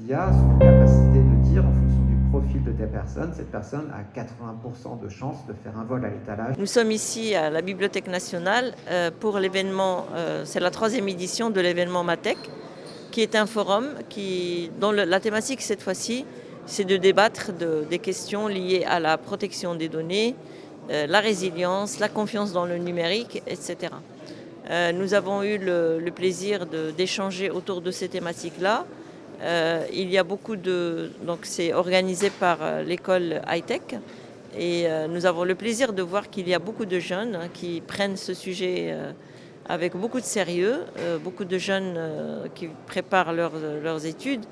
d'IA sont en capacité de dire, en fonction du profil de cette personne a 80% de chances de faire un vol à l'étalage. Nous sommes ici à la Bibliothèque nationale pour l'événement, c'est la 3e édition de l'événement MATEC, qui est un forum dont la thématique cette fois-ci, c'est de débattre des questions liées à la protection des données, la résilience, la confiance dans le numérique, etc. Nous avons eu le plaisir d'échanger autour de ces thématiques-là. Il y a donc c'est organisé par l'école high-tech et nous avons le plaisir de voir qu'il y a beaucoup de jeunes qui prennent ce sujet avec beaucoup de sérieux, beaucoup de jeunes qui préparent leurs études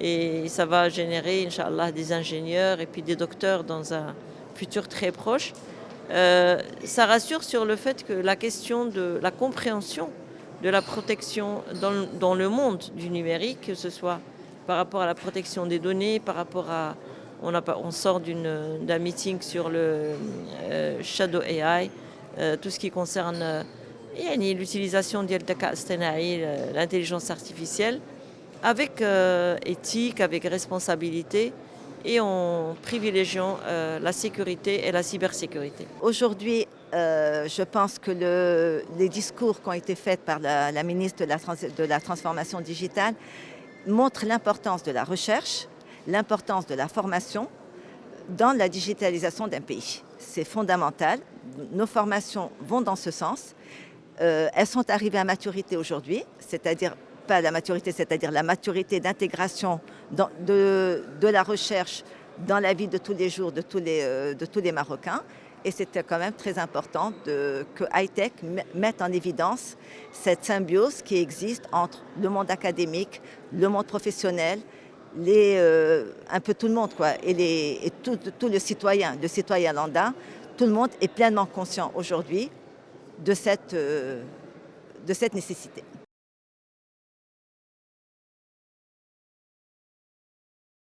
et ça va générer, Inch'Allah, des ingénieurs et puis des docteurs dans un futur très proche. Ça rassure sur le fait que la question de la compréhension de la protection dans le monde du numérique, que ce soit par rapport à la protection des données, par rapport à... On sort d'un meeting sur le Shadow AI, tout ce qui concerne l'utilisation de l'intelligence artificielle, avec éthique, avec responsabilité, et en privilégiant la sécurité et la cybersécurité. Aujourd'hui, je pense que les discours qui ont été faits par la ministre de la Transformation digitale montrent l'importance de la recherche, l'importance de la formation dans la digitalisation d'un pays. C'est fondamental. Nos formations vont dans ce sens. Elles sont arrivées à maturité aujourd'hui, c'est-à-dire pas la maturité, c'est-à-dire la maturité d'intégration de la recherche dans la vie de tous les jours de tous les Marocains. Et c'était quand même très important que high-tech mette en évidence cette symbiose qui existe entre le monde académique, le monde professionnel, un peu tout le monde, quoi, et tout le citoyen lambda. Tout le monde est pleinement conscient aujourd'hui de cette nécessité.